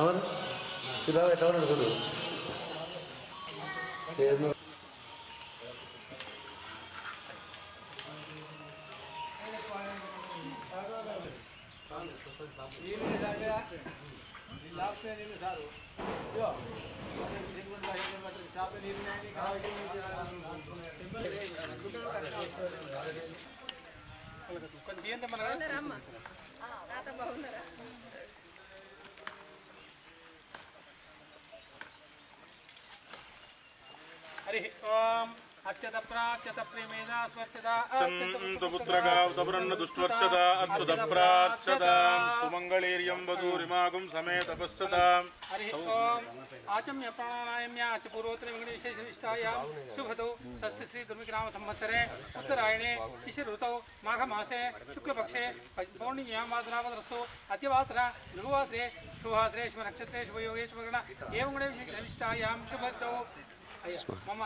అవును ఇలా ఎట్లా ఉన్నాడు చూడు. हरि ओम अच्युत प्राच्युत प्रेमेदा स्वच्छता चंद पुत्रका उतब्रन्न दुष्टवर्चता अच्युत प्राच्यता सुमंगलेर्यं वधूरिमागुं समेत पश्यता हरि ओम आचम्य प्राणायाम्य च पूर्वोत्तर विशेष निष्ठायां शुभतो सस्य श्री दुर्मिग्राम संवत्सरे उत्तरायणे शिशिर ऋतौ माघ मासे शुक्लपक्षे पौर्णिम्यां वासरावदस्तु अत्यवासरा भृगुवासरे शुभवासरे शुभ नक्षत्रे शुभयोगे शुभगण एवं निष्ठायां शुभतो मम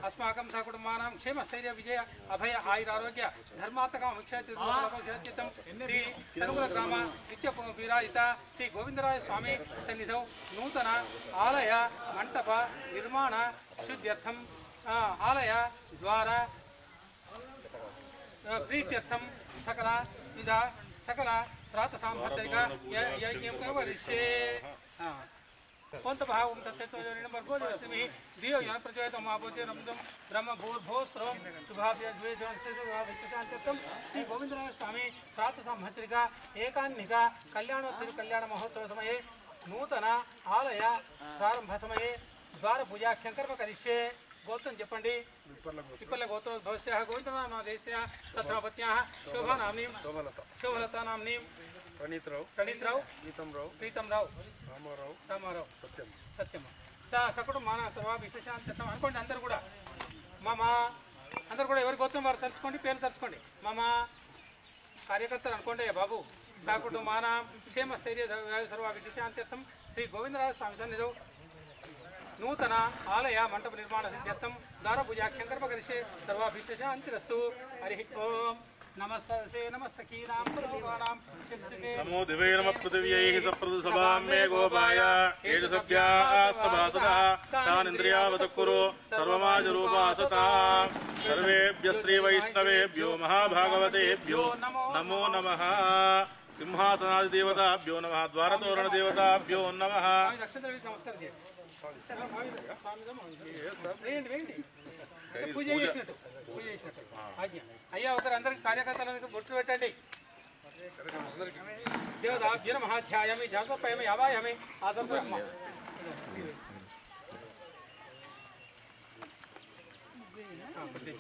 अस्माकं सकुटुम्बानां क्षेमस्थैर्य विजय अभय आयुरारोग्य धर्मार्थकामक्षयचित्तं श्री तनुकुलग्राम नित्यविराजित श्री गोविंदराज स्वामी सन्निधौ नूतन आलय मंटप निर्माण शुद्ध्यर्थं आलय द्वार प्रीत्यर्थं सकल विध सकल प्रातसांहर्तिक यज्ञं करिष्ये कौंत भाव तत्सत्वमी दियो यन प्रचोदित महाभूति रमदम ब्रह्म भूर्भो स्रवम शुभाभ्य द्वेषांत्यर्थम श्री गोविंदराज स्वामी प्रातः संहत्रिका एकान्निका कल्याणोत्तर कल्याण महोत्सव समये नूतन आलय प्रारंभ समये द्वार पूजाख्यंकर्म करिष्ये गोत्रं చెప్పండి పిప్పల గోత్రోద్భవస్య గోవిందనామదేశస్య సత్రపత్యాః శోభానామ్నీం శోభలతానామ్నీం ప్రణీతరావు ప్రీతంరావు రామారావు సత్యం సకుటుంబాన సర్వ విశేషాంతం అనుకోండి. అందరు కూడా ఎవరి గోత్రం వారు తలుచుకోండి, పేర్లు తలుచుకోండి. మమ కార్యకర్తలు అనుకోండి బాబు. సకుటుంబాన క్షేమస్థైర్య సర్వ విశేషాంత్యర్థం శ్రీ గోవిందరాజ స్వామి సన్నిధౌ नूतन आलय मंडप निर्माण सिद्ध्यर्थं द्वार पूजाख्यंकर्म करिष्ये सर्वाभिष्टशान्तिरस्तु. हरि ओम नमस्ते नमस्सखीनां पुरोगाणां नमो दिवे नमः पृथिव्यै सप्रदुसभां मे गोपाय एजसभ्याः सभासदः तान् इन्द्रियावतकुरु सर्वमाजरूपासता सर्वेभ्यः श्रीवैष्णवेभ्यो महाभागवतेभ्यो नमो नमः. सिंहासनादिदेवताभ्यो नमः. द्वारतोरणदेवताभ्यो नमः. नमस्कार పూజ చేసినట్టు అయ్యా ఒకరు అందరికి కార్యకర్తలకు బొట్టు పెట్టండి. దేవదాభ్య మహాధ్యాయామి జాగోపయామి అవాయామి ఆసంపమ్మ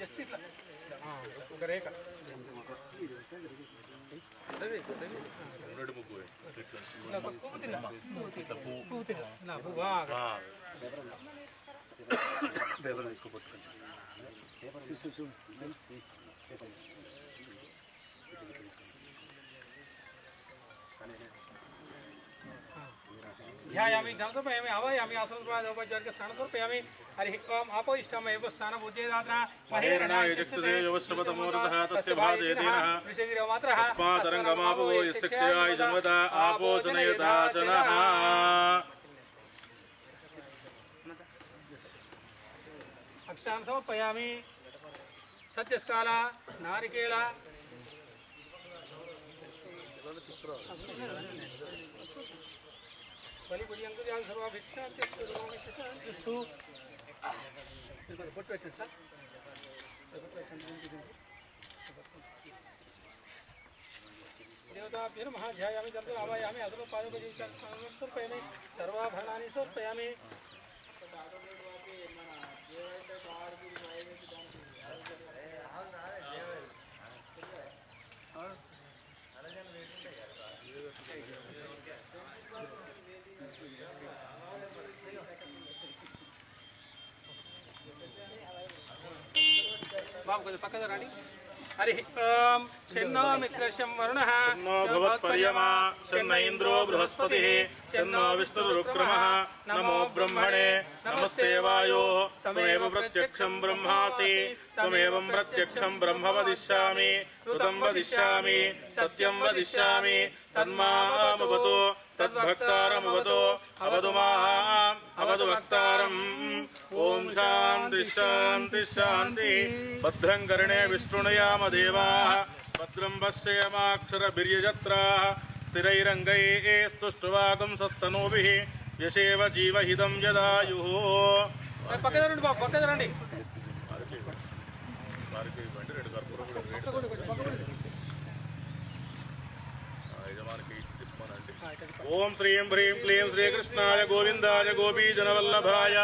జస్ట్ ఇట్లా ఒక రేఖ ध्यायामि धनसमयामि आवायामि आसनोपचारिक स्नानसमयामि. हरि ओम आपो इष्टमेव स्नानपूज्यदात्रा महेरणाय चक्षुषे योवश्रवतमोरसः तस्य भाजयतेनः विषयगिरमात्रः अस्मातरङ्गमापो यस्य क्षयाय जन्मता आपोषणयताचनः. अक्षां समर्पयामि. सत्यस्काल नारिकेल बलि अंकुर सर्वाभिष्टान्तु बొట్టు పెట్టండి సార్. देवताभ्यो नमः. ध्यायामि जपो आवायामि अधुपादपजीविकानि सर्वाभरणानि समर्पयामि. बाबू को पक्का रानी. हरि ओम शन्नो मित्रशं वरुणः शन्नो भवत्पर्यमा शन्न इन्द्रो बृहस्पतिः शन्नो विष्णुरुक्रमः. नमो ब्रह्मणे नमस्ते वायो त्वमेव प्रत्यक्षं ब्रह्मासि त्वमेवं प्रत्यक्षं ब्रह्म वदिष्यामि ऋतं वदिष्यामि सत्यं वदिष्यामि तन्मामवतु तद्भक्तारमवतो अवतु माम् अवतु भक्तारम् ओम शांति शांति शांति भद्रं कर्णे विष्णुयाम देवाः भद्रं पश्येमाक्षरभिर्यजत्राः स्थिरैरङ्गैः स्तुष्ट्वागं सस्तनूभिः यशेव जीवहितं यदायुः ओम श्रीं ह्रीं क्लीं श्रीकृष्णाय गोविंदाय गोपीजनवल्लभाय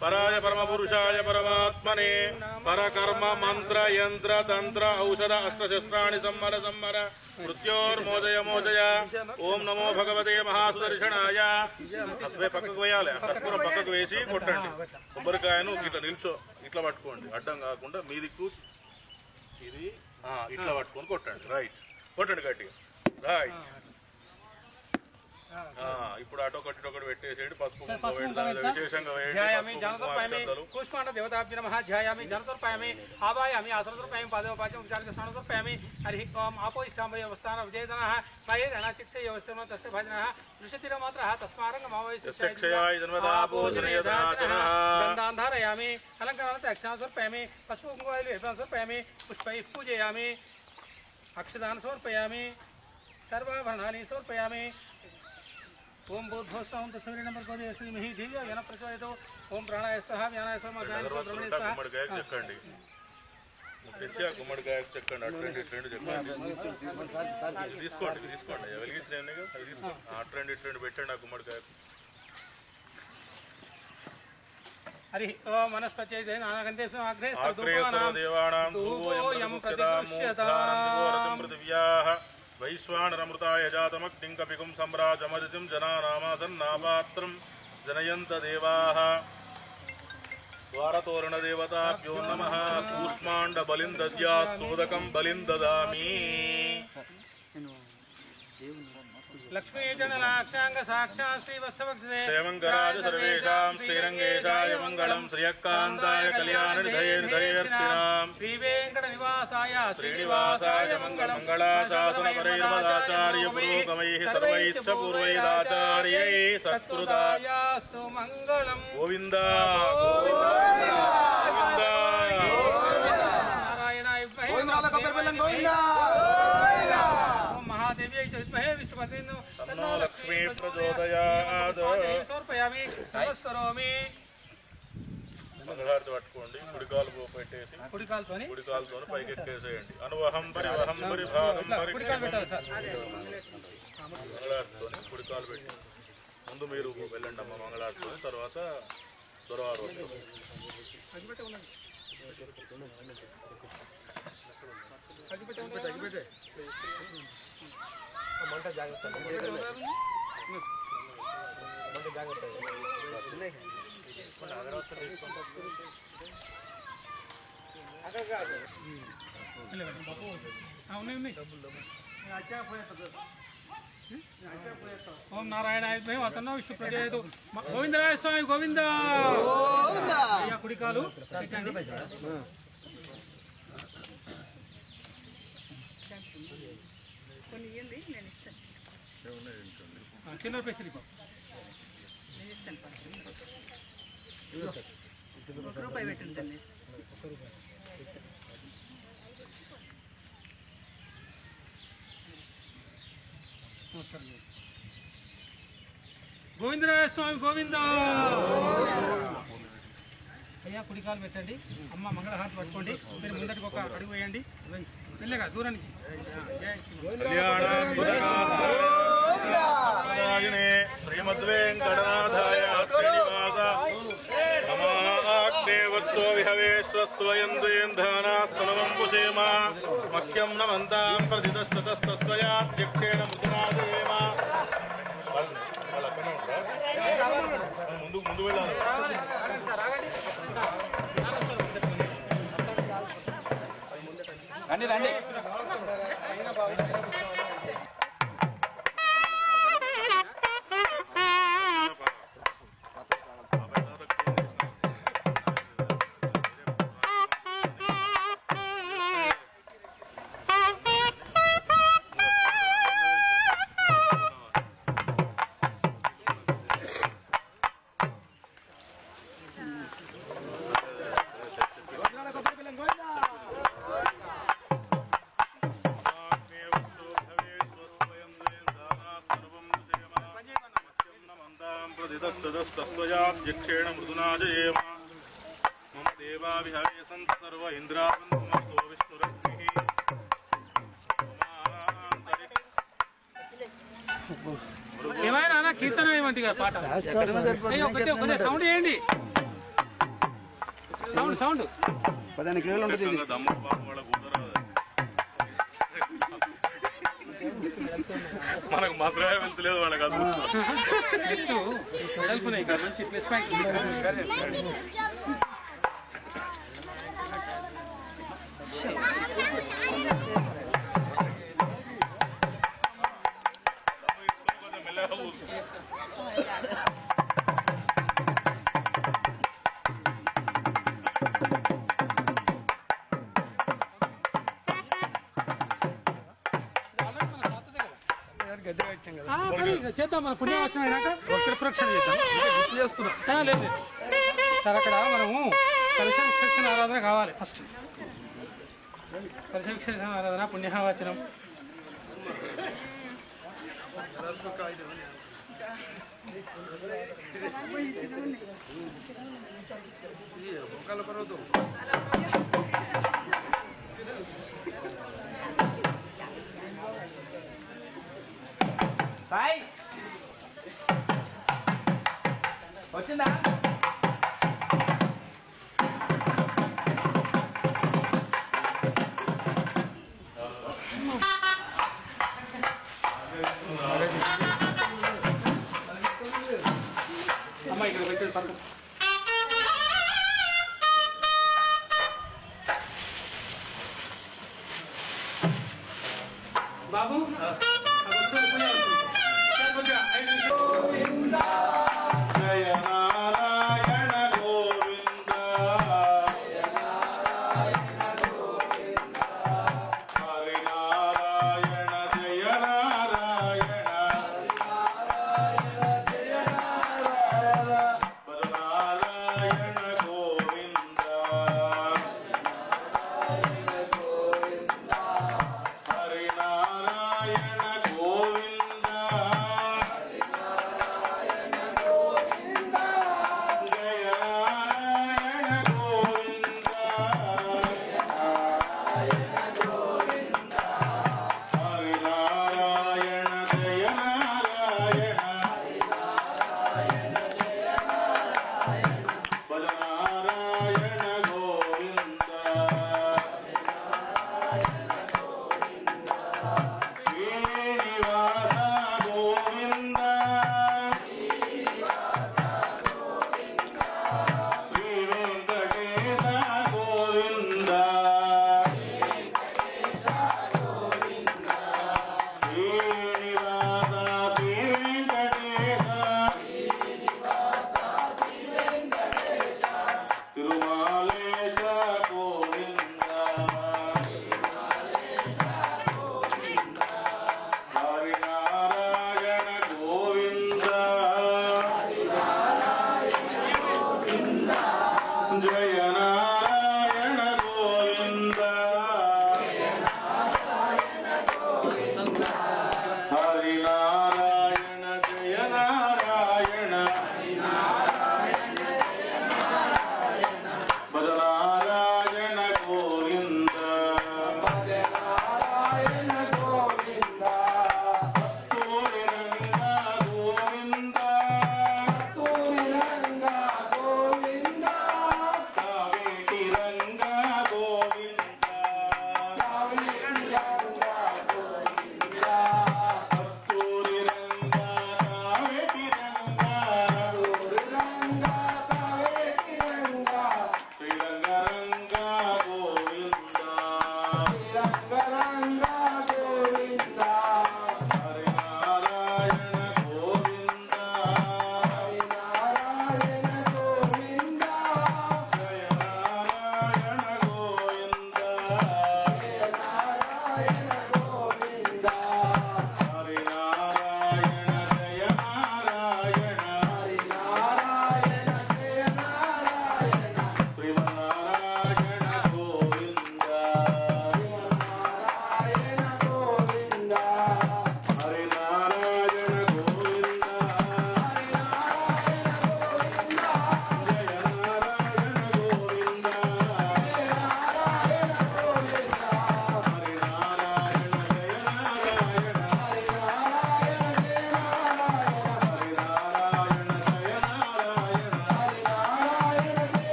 पराय परमपुरुषाय परमात्मने परकर्म मंत्र यंत्र तंत्र औषध अष्टशस्त्राणि सम्मर सम्मर मृत्योर्मोदय मोदय ओम नमो भगवते महासुदर्शनाय అదే పక్కకు వేయాలి కర్పూరం పక్కకు వేసి కొట్టండి కొబ్బరికాయను ఇట్లా నిల్చో ఇట్లా పట్టుకోండి అడ్డం కాకుండా మీ దిక్కు ఇది ఇట్లా పట్టుకొని కొట్టండి రైట్ కొట్టండి గట్టిగా రైట్ ఇప్పుడు అటొకటి పెట్టేసేయండి పసుపు విశేషంగా కూష్మాండ దేవతాభ్య నమః ధ్యాయామి జనతర్పయామి ఆవాయామి ఆసనతర్పయామి పాదోపాచం ఉచ్చార్య స్నానతర్పయామి హరి ఓం ఆపో ఇష్టాంబయవస్థాన విజయదనః వైరణాతిక్షయవస్థాన తస్య భజనః దృశ్యతిరమాత్రః తస్మారంగ మావయస్యక్షయాయ జన్మదాపోజనయదాచనః గంధాంధారయామి అలంకరణార్థ అక్షాంసర్పయామి పసుపు కుంకుమైలు ఏపాంసర్పయామి పుష్పైః పూజయామి అక్షదాన సమర్పయామి సర్వాభరణాని సమర్పయామి ओम बोधोस्वाम तस्वीर नंबर को दे श्रीमहि दिव्य जन प्रचोदयतो ओम प्राणाय सह व्यानाय सह मध्याय सह ब्रह्मणे सह गुమ్మడికాయ చెక్కండి తెచ్చా గుమ్మడికాయ చెక్కండి అట్రెండ్ చెక్కండి తీసుకోండి వెలిగించినవి కదా అది తీసుకోండి అట్రెండ్ పెట్టండి ఆ గుమ్మడికాయ హరి ఓం వనస్పతే నాగందేశం అగ్రే దేవానాం ధూపోయం ప్రతిదృశ్యతాం పృథివ్యాః वैश्वानरमृताय जातमग्निं कपिकुं सम्राजमदितिं जनानामासन्नापात्रं जनयन्त देवाः द्वारतोरणदेवताभ्यो नमः कूष्माण्डबलिं दद्यात् सूदकं बलिं ददामि लक्ष्मी जनलाक्षांग साक्षात् श्रीवत्सवक्षसे श्रीमंगराज सर्वेषां श्रीरंगेशाय मंगलम श्रीयकांताय कल्याणनिधयेर्धयेर्थिनां श्रीवेंकटनिवासाय श्रीनिवासाय मंगलम मंगलाशासनपरैर्मदाचार्य पुरोगमैः सर्वैश्च पूर्वैराचार्यैः सत्कृतायास्तु मंगलम गोविन्द गोविन्द नारायणाय गोविन्द तन्नो लक्ष्मी प्रचोदयात् समर्पयामि नमस्करोमि మంగళహారతి పట్టుకోండి కుడికాలు పెట్టేసి కుడికాలతో పైకి ఎక్కేసేయండి అనువహం పరివహం పరిభాగం మంగళహారతితో కుడికాలు పెట్టి ముందు మీరు వెళ్ళండి అమ్మ మంగళహారతితో తర్వాత దొరవారు మంట జాగ్రత్త ओम नारायणाय वतनो विष्णु प्रचोदयतु गोविंदराय स्वामी गोविंद कुड़िकालू చిన్న పేసరి రూపాయి పెట్టండి నమస్కారం గోవిందరాయ స్వామి గోవింద అయ్యా కుడికాలు పెట్టండి అమ్మ మంగళహారతి పట్టుకోండి మీరు ముందటికి ఒక అడుగు వేయండి వెళ్ళగా దూరం నుంచి श्रीमद्वेंकटनाथाय श्रीनिवास नमाग्नेवत्सो विहवेश्वस्त्वयन्द्वेन्धानास्तनवं पुषेम मह्यं नमन्तां प्रतितस्ततस्तस्त्वयाध्यक्षेण मृतुमादेव ముందు వెళ్ళాలి రండి రండి तत्सदस्तस्त्वजाध्यक्षेण मृदुना जयेम मम देवाभिहवे सन्त सर्व इन्द्रावन्तो विष्णुरग्निः ఏమైనా అన్న కీర్తన ఏమంటిగా పాట కొద్దిగా సౌండ్ చేయండి సౌండ్ 15 కిలోలు ఉంటుంది దమ్ము పాపం వాళ్ళ కూతురు మనకు మాత్రమే వెళ్తలేదు వాళ్ళకి అది ఎత్తు వెడల్పునే ఇక్కడ మంచి ప్లస్ పాయింట్ చేద్దాం మన పుణ్యవచనం అయినాక ప్రక్షణ చేద్దాం లేదు సార్ అక్కడ మనము కలశ విశ్లేషణ ఆరాధన కావాలి ఫస్ట్ కలశ విశ్లేషణ ఆరాధన పుణ్యవచనం బాయ్ వచ్చిందా అమ్మ ఇక్కడ పెట్టేది పక్కన బాబు జయ నారాయణ గోవింద హరి నారాయణ జయ నారాయణ హరి నారాయణ గోవింద హరి నారాయణ గోవింద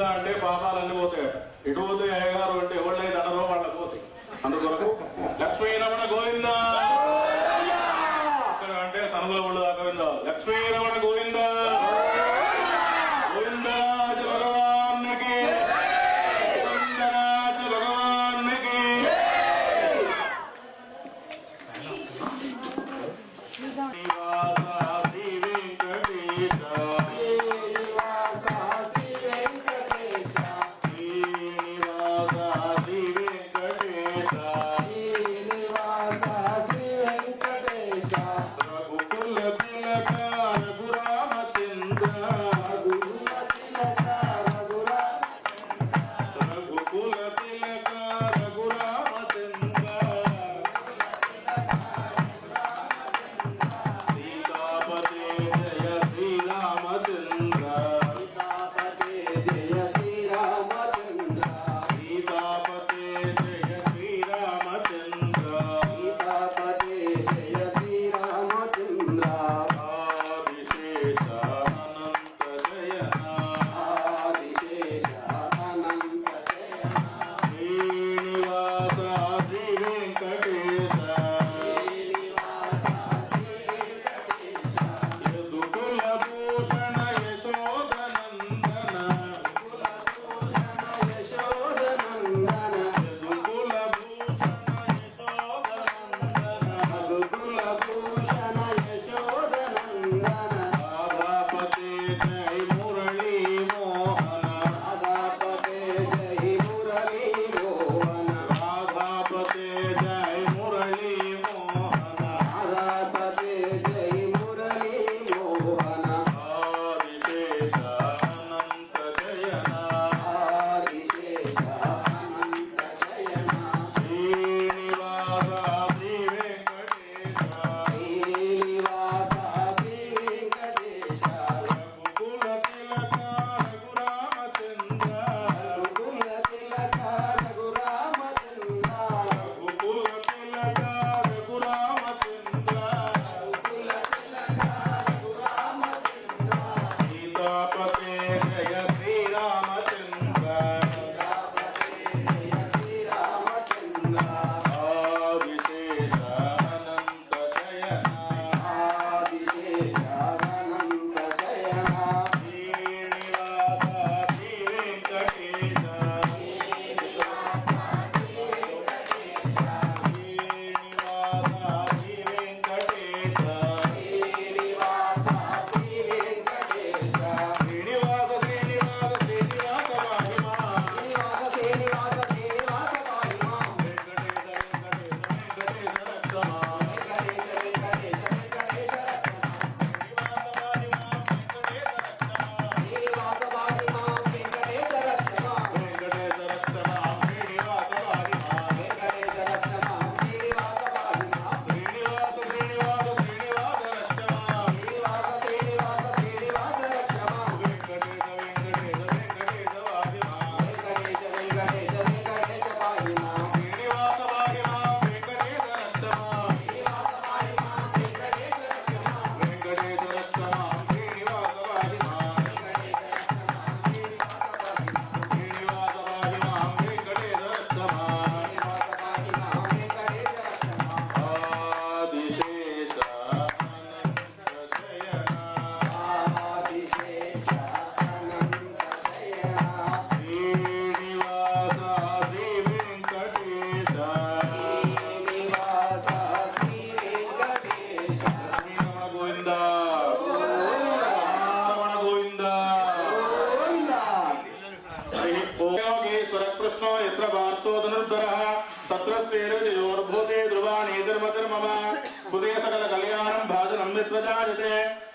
గోవిందా అంటే పాపాలన్నీ పోతాయట. ఎటు పోతే అయ్యగారు అంటే ఎవళ్ళైతే అనరో వాళ్ళకి పోతాయి. అందుకొరకు లక్ష్మీరమణ గోవిందా ఇక్కడ అంటే సనుగుల ఒళ్ళు దాకా విందా. లక్ష్మీరమణ గోవిందా గోవిందా భగవాన్కి భగవాన్కి.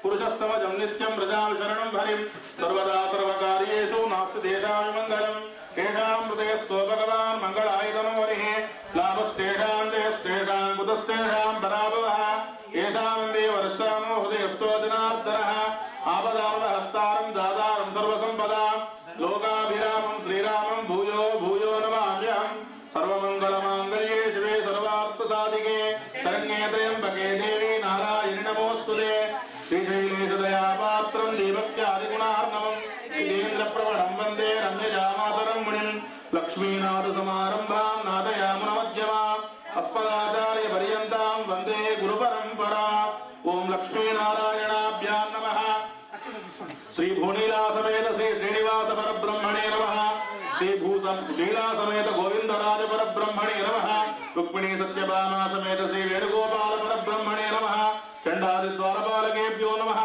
पुरुषस्तमजं नित्यं प्रजां शरणं हरिं सर्वदा सर्वकार्येषु नास्ति देशाय मङ्गलम् तेषां हृदयस्थो भगवान् मङ्गलायतनो हरिः लाभस्तेषां देयस्तेषां कुतस्तेषां पराभवः येषां देवर्षामो हृदयस्थो जनार्दनः आपदामहस्तारं दातारं सर्वसम्पदां लोकाभिरामं श्रीरामं भूयो भूयो नमाम्यहम् सर्वमङ्गलमाङ्गल्ये शिवे सर्वार्थसाधिके शरण्ये त्र्यम्बके देवी नारायणि नमोऽस्तुते श्रीशैलेशदयापात्रं देवत्यादिगुणार्णवम् प्रवणं वन्दे रम्यजामातरं मुनिं लक्ष्मीनाथसमारम्भां नाथयामुनमध्यमाम् अस्मदाचार्यपर्यन्तां वन्दे गुरुपरम्परा। ओं लक्ष्मीनारायणाभ्यां नमः। श्री भूनीला समेत श्री श्रीनिवास परब्रह्मणे नमः। श्री भूलीला समेत गोविंदराज परब्रह्मणे नमः। रुक्मिणी सत्यभामा समेत श्री वेणुगोपाल परब्रह्मणे नमः। चंडादिद्वारपालकेभ्यो नमः।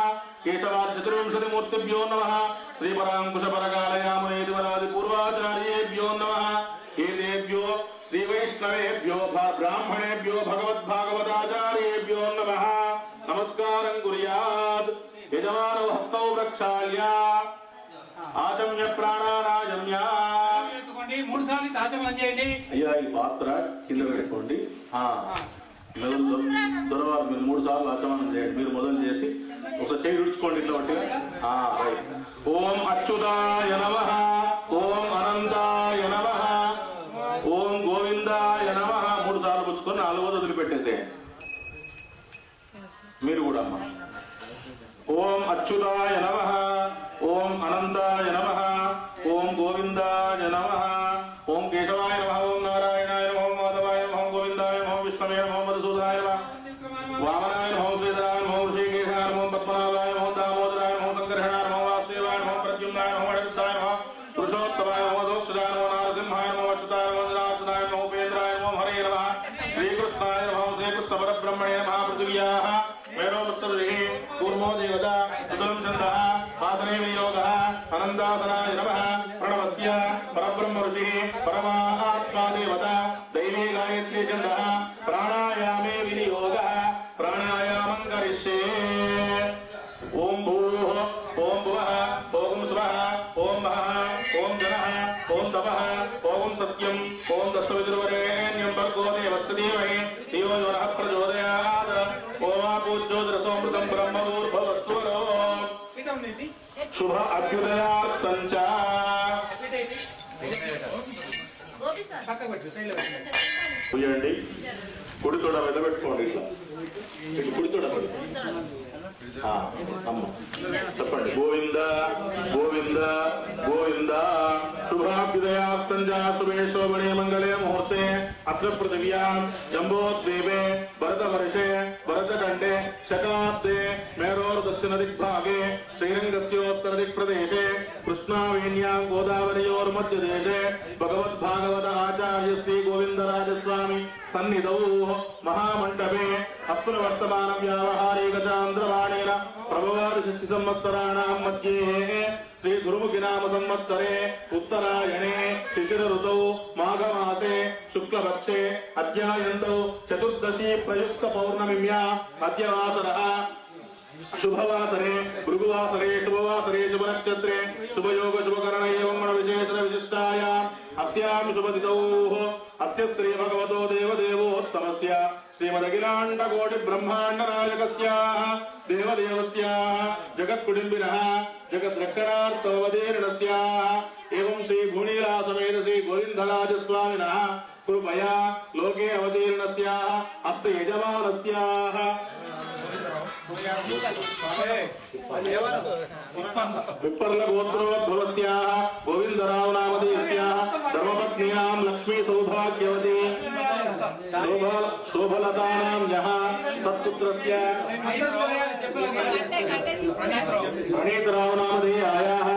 केशवाद चतुर्विंशतिमूर्तिभ्यो नमः। श्री परांकुश परकालयामुनेदिवरादि पूर्वाचार्येभ्यो नमः। एतेभ्यो श्री वैष्णवेभ्यो ब्राह्मणेभ्यो भगवद्भागवताचार्येभ्यो नमः। नमस्कारं कुर्यात्। यजमान हस्तौ प्रक्षाल्य आचम्य प्राणानाचम्य మూడు సార్లు ఆచమనం చేయండి. అయ్యా ఈ పాత్ర కింద పెట్టుకోండి. దొరవారు మీరు 3 సార్లు ఆచమనం చేయండి. మీరు మొదలు చేసి ఒకసారి చేయి విడుచుకోండి ఇట్లా బట్టి. రైట్. ఓం అచ్యుతాయ నమః. ఓం అనంతాయ నమః. ఓం గోవిందాయ నమః. 3 సార్లు పుచ్చుకొని 4వ వదిలిపెట్టేసేయండి. మీరు కూడా అమ్మా. ओम अच्युताय नमः. ओम अनंताय नमः. ओम गोविंदाय नमः. ओम केशवाय नमः. ओम नारायणाय नमः. ओम माधवाय नमः. ओम गोविंदाय नमः. विष्णवे नमः. मधुसूदनाय नमः. वामनाय नमः. श्रीधराय नमः. ऋषिकेशाय नमः. पद्मनाभाय नमः. दामोदराय नमः. संकर्षणाय नमः. वासुदेवाय नमः. प्रद्युम्नाय नमः. अनिरुद्धाय नमः. पुरुषोत्तमाय नमः. दोक्षजाय नमः. नारसिंहाय नमः. अच्युताय नमः. नारायणाय नमः. उपेन्द्राय नमः. हरे नमः. श्रीकृष्णाय नमः. श्रीकृष्ण परब्रह्मणे नमः. पृथिव्याः कूर्मो देवता सुतलं चन्द्रः वासने वियोगः अनन्तासनाय नमः। प्रणवस्य परब्रह्म ऋषिः परमात्मा देवता दैवी गायत्री चन्द्रः प्राणायामे विनियोगः प्राणायामं करिष्ये। ओम भूः ओम भुवः ओम स्वः ओम महः ओम जनः ओम तपः ओम सत्यम् ओम तत्सवितुर्वरेण्यं भर्गो देवस्य धीमहि धियो यो नः प्रचोदयात्। ओमापूज्योतिरसोऽमृतं ब्रह्मभूर्भुवस्वरो शुभ अभ्युदयार्थं च। చూడండి కుడి తోడ మీద పెట్టుకోండి. ఇట్లా కుడి తోడ అమ్మ చెప్పండి. గోవింద గోవింద గోవింద. శుభాభ్యుదయాస్తంజా శుభే శోభనే మంగళే ముహూర్తే అత్ర పృథివ్యాం జంబోద్వీపే భరతవర్షే భరతఖండే శతాబ్దే మేరోర్దక్షిణ దిగ్భాగే శ్రీరంగస్యోత్తర దిక్ప్రదేశే కృష్ణావేణ్యాం గోదావరియోర్మధ్యదేశే భగవద్భాగవత ఆచార్య శ్రీ గోవిందరాజస్వామి సన్నిధౌ మహామండపే అప్రవర్తమాన వ్యావహారిక చాంద్రవాణేన ప్రభవాది 6 సంవత్సరాణాం మధ్యే శ్రీ గురుముఖి నామ సంవత్సరే ఉత్తరాయణే శిశిర ఋతౌ మాఘమాసే శుక్లపక్షే అధ్యాయంతౌ చతుర్దశి ప్రయుక్త పౌర్ణమిమ్యా అద్యవాసరః शुभवासरे भृगुवासरे शुभवासरे शुभनक्षत्रे शुभयोग शुभकरण एवं विशेषण विशिष्टायाम् अस्यां शुभतिथौ अस्य श्री भगवतो देवदेवोत्तमस्य श्रीमदखिलाण्डकोटि ब्रह्माण्ड नायकस्याः देवदेवस्याः जगत्कुटुम्बिनः जगद्रक्षणार्थमवतीर्णस्याः एवं श्री भूनीला समेत श्री गोविन्दराजस्वामिनः कृपया लोके अवतीर्णस्याः अस्य यजमानस्याः विप्पर्ल गोत्रोद्भवस्याः गोविंदराव नामधेयस्याः धर्मपत्न्यां लक्ष्मी सौभाग्यवती शोभलतानां यः सत्पुत्रस्य प्रणीतराव नामधेयायाः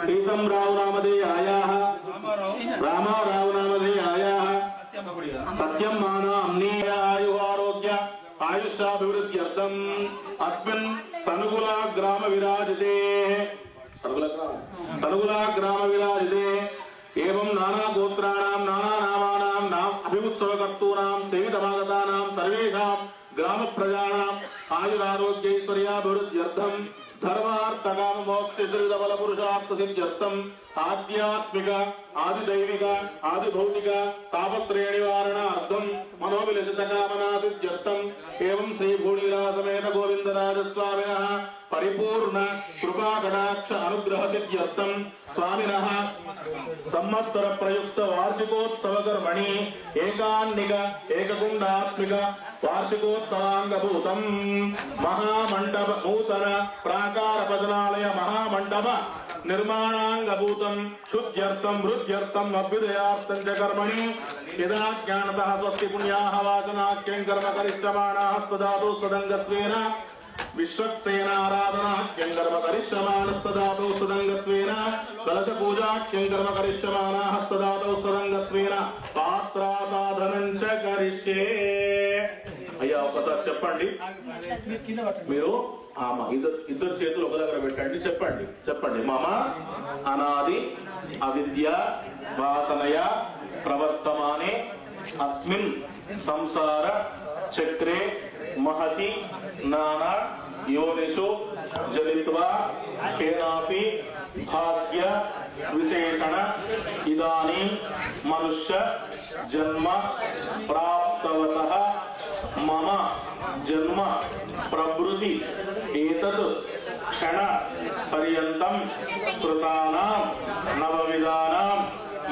प्रीतं राव नामधेयायाः रामाराव नामधेयायाः सत्यं मानाम्नी आयुः आरोग्य आयुष्याभिवृद्ध्यर्थम् अस्मिन् सनुकुला ग्राम विराजते एवं नाना गोत्राणां नाना नामानां अभिमुत्सवकर्तॄणां सेवितमागतानां सर्वेषां ग्राम प्रजानाम् आयुरारोग्यैश्वर्याभिवृद्ध्यर्थम् धर्मार्थकाम मोक्ष बल पुरुषार्थ सिद्ध्यर्थम आध्यात्मिक आदिदैविक आदिभौतिक तापत्रय निवारणार्थम मनोविलसित कामना सिद्ध्यर्थम एवं श्री भूनीला समेत गोविंदराज स्वामिनः परिपूर्ण कृपा कटाक्ष अनुग्रह सिद्ध्यर्थम स्वामिनः संवत्सर प्रयुक्त वार्षिकोत्सव कर्मणि एकान्निक एककुंडात्मिक वार्षिकोत्सवांगभूतम महामंडप नूतन प्राकार भजनालय महामंडप निर्माणांगभूतं शुद्ध्यर्थं वृद्ध्यर्थं अभ्युदयार्थं च कर्मणि यदा ज्ञानतः स्वस्ति पुण्याः वाचनाख्यं कर्म करिष्यमाणाः तदातो सदङ्गत्वेन विश्वक्सेनाराधनाख्यं कर्म करिष्यमाणस्तदातो सदङ्गत्वेन कलशपूजाख्यं कर्म करिष्यमाणाः तदातो सदङ्गत्वेन पात्रासाधनं च करिष्ये। అయ్యా ఒకసారి చెప్పండి మీరు ఇద్దరు చేతులు ఒక దగ్గర పెట్టండి చెప్పండి మమ అనాది అవిద్య వాసనయ ప్రవర్తమానే అస్మిన్ సంసార చక్రే మహతి నానా యోనిషు జలిత్వా కేనాపి భాగ్య విశేషణ ఇదానీ మనుష్య జన్మ ప్రాప్తవతః మమ జన్మ ప్రవృత్తి ఏతత్ క్షణ పర్యంతం కృతానాం నవవిధానాం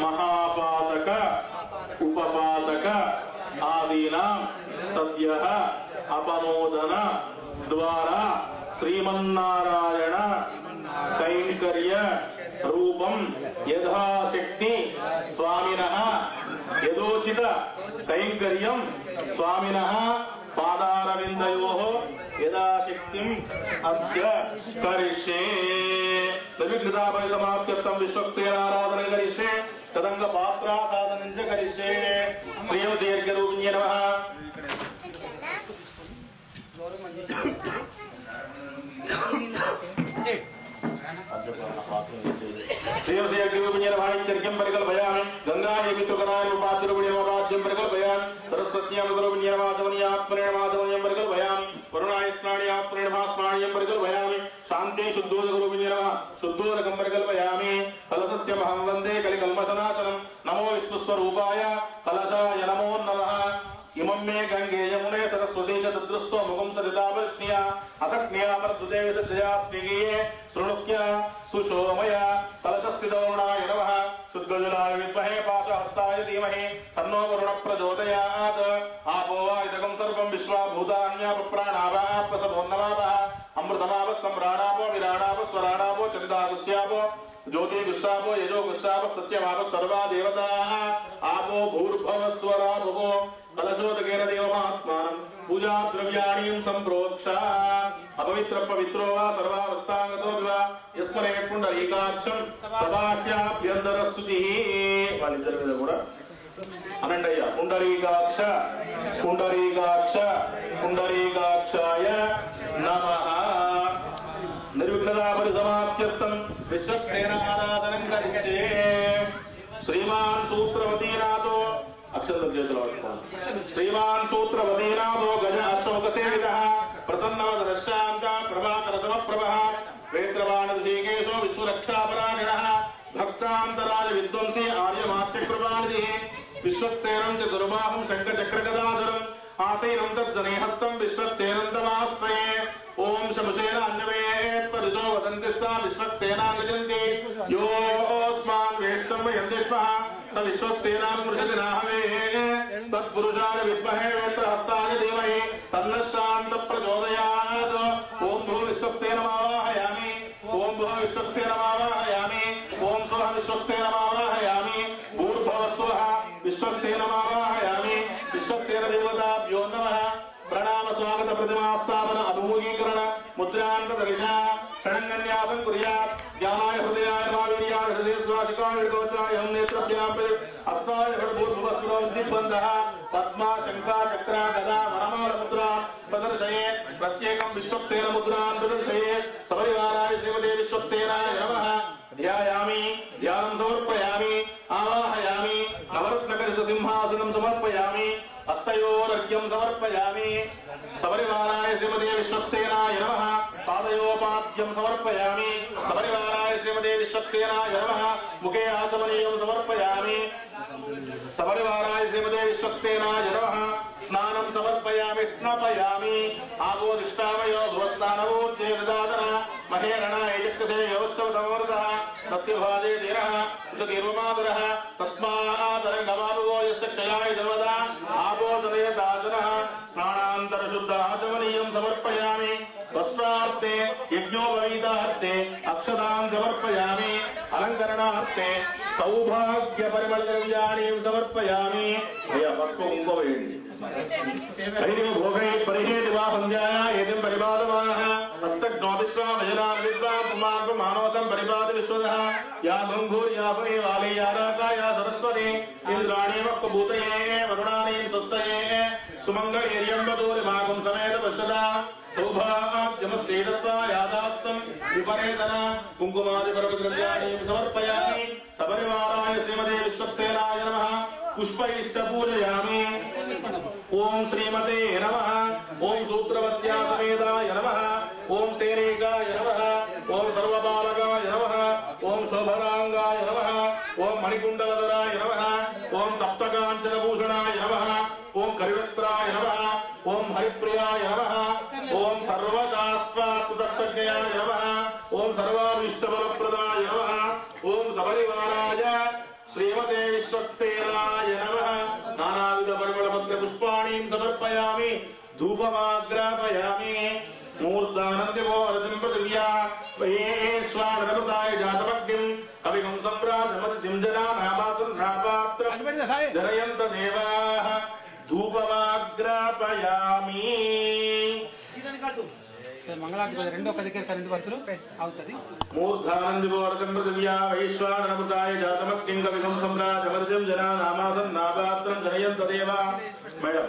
మహాపాతక ఉపపాతక ఆదీనాం సద్యః అపనోదన ద్వారా శ్రీమన్నారాయణ కైంకర్య రూపం యథాశక్తి స్వామినః యథోచిత కైంకర్యం స్వామినః పాదారవిందయోః యథాశక్తిం అద్య కరిష్యే। సమాప్త్యర్థం విశ్వక్సేనారాధనం కరిష్యే తదంగ పాత్రాసాధనం చ కరిష్యే। శ్రీయం దీర్ఘరూపిణ్యే నమః। परिकल्पयामि गंगादेवी तुकरायुपाद्यं परिकल्पयामि सरस्वत्यां गुरुविन्यवादवनियात्मनेमादवनियं परिकल्पयामि वरुणाय स्नाणियात्मनेमास्नाणियं परिकल्पयामि शान्ते शुद्धोदगुरुविन्यवा शुद्धोदकं परिकल्पयामि कलशस्य महं वन्दे कलिकल्मषनाशनं नमो विष्णुस्वरूपाय कलशाय नमो नमः। इमं मे गंगे यमुने सरस्वती च तद्रुस्तो मुखं सरितावृष्ण्या असक्न्या प्रदुते विसर्जया स्निगीये शृणुक्या सुशोमया कलशस्थितवरुणाय नमः। शुद्धजलाय विद्महे पाशहस्ताय धीमहि तन्नो वरुणः प्रचोदयात्। आपो वा इदकं सर्वं विश्वा भूतान्यापप्राणापापसभोन्नवापः अमृतमापः सम्राणापो विराणापो स्वराणापो चरितागुस्यापो ज्योति गुस्सापो यजो गुस्सापो सत्यमापः सर्वा देवताः आपो भूर्भवस्वराभुवो कलशोदकेन देवमात्मानं पूजा द्रव्याणि संप्रोक्ष अपवित्र पवित्रो वा सर्वावस्थांगतो वा यस्मने पुंडरीकाक्षं सभाख्याभ्यन्तरस्तुतिः వాళ్ళిద్దరి మీద కూడా అనండి అయ్యా। పుండరీకాక్ష పుండరీకాక్ష పుండరీకాక్షాయ నమః। నిర్విఘ్నతా పరిసమాప్త్యర్థం విశ్వక్సేనారాధనం కరిష్యే। శ్రీమాన్ సూత్రవతీనాథో అక్షరం చేతులు పట్టుకోండి। శ్రీమాన్ సూత్రవతీనాథో గజ అశోక సేవితః ప్రసన్నవదన శాంత ప్రభాకర సమప్రభః వేత్రవాణధీకేశో విశ్వరక్షాపరాయణః భక్తాంతరాజ విద్వంసీ ఆర్యమాత్యకృపానిధిః విశ్వక్సేనం చ దుర్బాహుం శంఖచక్రగదాధరం ఆసీనం తజ్జనేహస్తం విశ్వక్సేనం తమాశ్రయే। ఓం శముషేన అన్యవేత్ పరిశో వదంతి సా విశ్వక్సేనా గజంతి యోస్మాన్ వేష్టం వయంతి స్మః స విశ్వక్సేనా పురుషతి నాహవే తత్పురుషాయ విద్మహే వేత్రహస్తాయ ధీమహి తన్నః శాంత ప్రచోదయాత్। ఓం భూ విశ్వక్సేనమావాహయామి ఓం భూ విశ్వక్సేనమావాహయామి ఓం స్వః విశ్వక్సేనమావాహయామి భూర్భువస్వః విశ్వక్సేనమావాహయామి। విశ్వక్సేన దేవతాభ్యో నమః। ప్రణామ స్వాగత ప్రతిమాస్థాపన అభిముఖీకరణ ముద్రాంత దర్శన షణంగన్యాసం కుర్యాత్। జ్ఞానాయ హృదయాయ మావీర్యాయ హృదయస్వాసికాయ గోచాయ నేత్రభ్యాం అస్మాయ భూర్భువస్వదిగ్బంధః పద్మా శంఖా చక్ర గదా వనమాల ముద్రా ప్రదర్శయే ప్రత్యేకం విశ్వక్సేన ముద్రాన్ ప్రదర్శయే। సపరివారాయ శ్రీమతే విశ్వక్సేనాయ నమః। ధ్యాయామి ధ్యానం సమర్పయామి ఆవాహయామి నవరత్నకలిత సింహాసనం సమర్పయామి हस्तयोरर्घ्यं समर्पयामि। सपरिवाराय श्रीमते विश्वक्सेनाय नमः। पादयोपाद्यं समर्पयामि। सपरिवाराय श्रीमते विश्वक्सेनाय नमः। मुखे आचमनीयं समर्पयामि। सपरिवाराय श्रीमते विश्वक्सेनाय नमः। स्नानं समर्पयामि स्नापयामि। आपोदिष्टामयो भुवस्नानवोद्येदादन महेरणा एजक्तसे योत्सवतमवर्तः तस्य भाजे धीरः सुधीर्वमादरः तस्मादरङ्गमादुवो यस्य क्षयाय सर्वदा आपोदनयदाजनः। स्नानान्तरशुद्धाचमनीयं समर्पयामि। पुष्पार्थे यज्ञोपवीतार्थे अक्षतां समर्पयामि अलंकरणार्थे सौभाग्य परिमल द्रव्याणि समर्पयामि परिहे दिवा संध्याया एतिं परिपादमानः हस्तग्नोपिष्वा भजनां विद्वां पुमार्गं मानवसं परिपाद विश्वदः या भृङ्गुर्यासने वाले या राका या सरस्वती इन्द्राणी वक्भूतये वरुणानीं स्वस्तये सुमङ्गलीर्यम्बदूरिमागं समेत पश्यता सौभाग्यमस्तेदत्वा यादास्तम् विपरेतन कुङ्कुमादिपर्वद्रव्याणि समर्पयामि सपरिवाराय श्रीमते विश्वक्सेनाय नमः पुष्पैश्च पूजयामि ओम श्रीमते नमः ओम सूत्रवत्या समेताय नमः ओम सेनेकाय नमः ओम सर्वपालकाय नमः ओम शोभरांगाय नमः ओम मणिकुण्डलधराय नमः ओम तप्तकाञ्चनभूषणाय नमः ओम करिवस्त्राय नमः ओम हरिप्रियाय नमः ओम सर्वशास्त्रात्मतत्त्वज्ञाय नमः ओम सर्वाभीष्टफलप्रदाय नमः ओम सपरिवाराय श्रीमते विश्वक्सेनाय नमः नानाविध परिमलपत्र पुष्पाणीं समर्पयामि धूपमाग्रापयामि मूर्धानन्द्यमोरतिं पृथिव्या वयेश्वानरमृताय जातमग्निं कविगं सम्प्राजमतिं जनानामासन्नापात्रं जनयन्त देवाः धूपमाग्रापयामि मंगलाचरण రెండో కదికే కరెంట్ వర్తులు అవుతది మూర్ధానందివోరకం పృథివ్యా వైశ్వానరమృతాయ జాతమగ్నిం కవిగం సంప్రాజమర్జం జనానామాసన్ నాపాత్రం జనయంత దేవా మేడం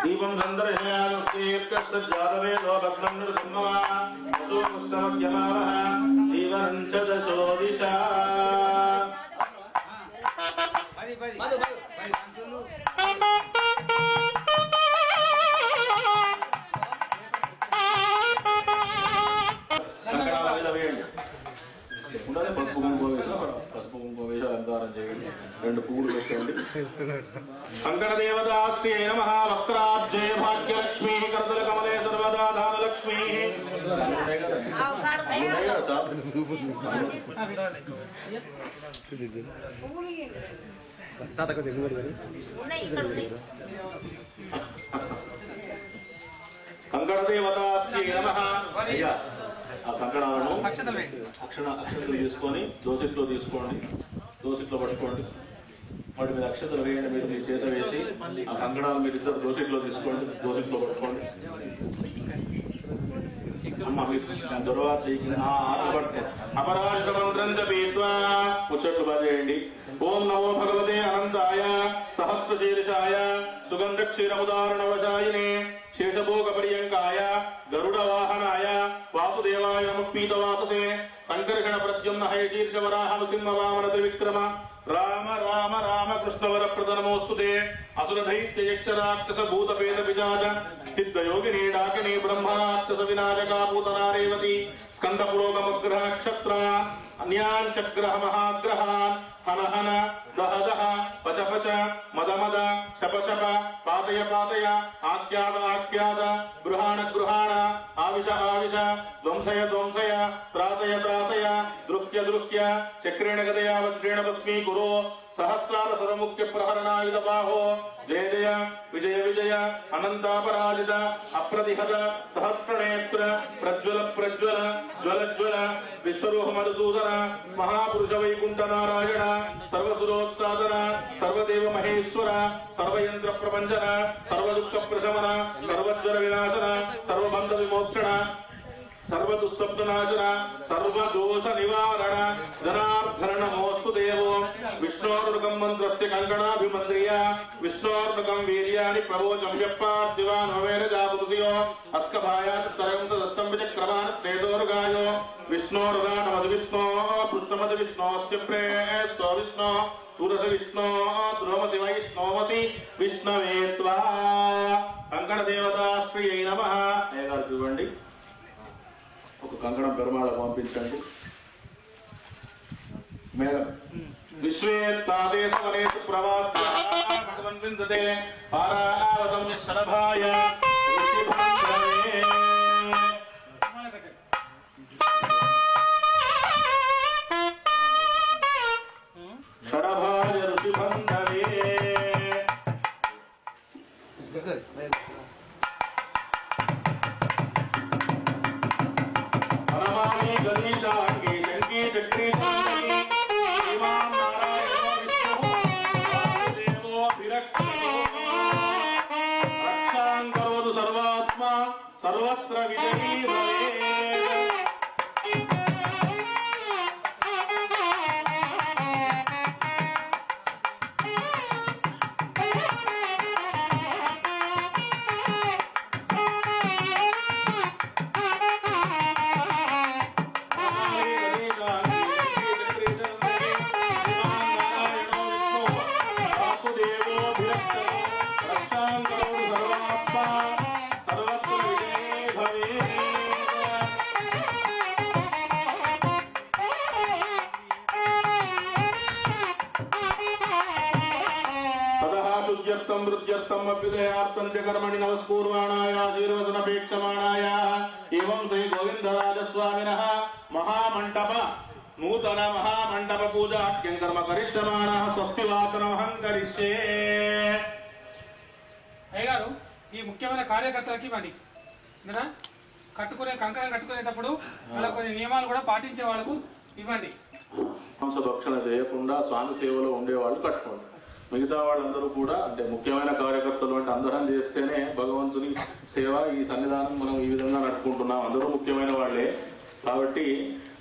దీపం సందర్శయానుకీర్కస్య జాతవేదో భగ్నం నృసింహవా అశోకస్తమగ్యమావహ జీవనం చ దశో దిశా రెండు పూలు పెట్టండి కంకణ దేవతాస్తి నమః వక్రాబ్జే భాగ్యలక్ష్మీ కర్దల కమలే సర్వదా ధానలక్ష్మీ కంకణ దేవతాస్తి నమః అయ్యా ఆ కంకణాలను అక్షతలు తీసుకొని దోసిట్లో తీసుకోండి దోసిట్లో పట్టుకోండి వాటి మీద అక్షతలు వేయండి మీరు మీ చేత వేసి ఆ కంకణాలు మీరు ఇద్దరు దోసిట్లో తీసుకోండి దోసిట్లో పట్టుకోండి అమ్మ మీరు దొరవా చేయించిన అపరాజిత ముచ్చట్లు బాజేయండి ఓం నమో భగవతే అనంతాయ సహస్రశీర్షాయ సుగంధ క్షీరముదారణవశాయినే శేషభోగ పర్యంకాయ గరుడ వాహనాయ వాసుదేవాయ నమః పీతవాసతే సంకర్షణ ప్రద్యుమ్న హయశీర్ష వరాహ నృసింహ వామన త్రివిక్రమ రామ రామ రామ కృష్ణవర ప్రదనమోస్తుతే అసుర దైత్య యక్ష రాక్షస భూత పేద విజాజ సిద్ధ యోగిని డాకిని బ్రహ్మరాక్షస వినాశకా పూతనా రేవతి స్కంద పురోగమగ్రహ నక్షత్ర అన్యాంచగ్రహ మహాగ్రహాన్ హన హన దహ దహ పచ పచ మద మద శప శప పాతయ పాతయ ఆఖ్యాద ఆఖ్యాద గృహాణ గృహాణ ఆవిష ఆవిష ధ్వంసయ ధ్వంసయ త్రాసయ త్రాసయ దృక్య దృక్య చక్రేణ గదయా వజ్రేణ భస్మీ కురో సహస్రార సరముఖ్య ప్రహరణాయుధ బాహో జయ జయ విజయ విజయ అనంతాపరాజిత అప్రతిహత సహస్రనేత్ర ప్రజ్వల ప్రజ్వల జ్వల జ్వల విశ్వరూహ మధుసూదన మహాపురుష వైకుంఠ నారాయణ సర్వసురోత్సాదన సర్వదేవ మహేశ్వర సర్వయంత్ర ప్రపంచన సర్వదుఃఖ ప్రశమన సర్వజ్వర వినాశన సర్వబంధ విమోక్షణ सर्वदुःस्वप्ननाशना सर्वदोष निवारण जनार्दन नमोस्तु देवो विष्णोर्नुकं मंत्रस्य कंकणाभिमंत्र्य विष्णोर्नुकं वीर्याणि प्रवोचं व्यपाद्दिवान् भवेन जातुतियो अस्कभायात् तरं सदस्तंभ चक्रवान् स्तेदोर्गायो विष्णोर्गानमद विष्णो पृष्ठमद विष्णोस्य प्रेतो विष्णो सूरस विष्णो ध्रुवमसि वैष्णोमसि विष्णवे त्वा कंकण देवतास्त्रियै नमः ఏగారు చూడండి ఒక కంకణం పెరుమాళ పంపించండి మేడం విశ్వేత్తాదేశవనేతు ప్రవాస్య భగవన్ విందతే పారావతం శరభాయ శరభాయ ఋషిబంధవే చక్రీ శ్రీమాన్ నారాయణో విష్ణుః వాసుదేవో విరక్తః రక్షాం కరోతు సర్వాత్మా సర్వత్ర విజయీ భవేత్. वृद्ध्यर्थम अभ्युदयार्थम च कर्मणि नमस्पूर्वाणाय शीर्वसनपेक्षमाणाय एवं श्री गोविंदराज स्वामिनः महामंडप नूतन महामंडप पूजाख्यं कर्म करिष्यमाणः स्वस्ति वाचनमहं करिष्ये. అయ్యగారు ఈ ముఖ్యమైన కార్యకర్తలకి ఇవ్వండి కదా, కట్టుకునే కంకణం కట్టుకునేటప్పుడు అలా కొన్ని నియమాలు కూడా పాటించే వాళ్ళకు ఇవ్వండి. భక్షణ చేయకుండా స్వామి సేవలో ఉండేవాళ్ళు కట్టుకోండి. మిగతా వాళ్ళందరూ కూడా అంటే ముఖ్యమైన కార్యకర్తలు అంటే అందరం చేస్తేనే భగవంతుని సేవ ఈ సన్నిధానం మనం ఈ విధంగా నడుపుకుంటున్నాం. అందరూ ముఖ్యమైన వాళ్ళే కాబట్టి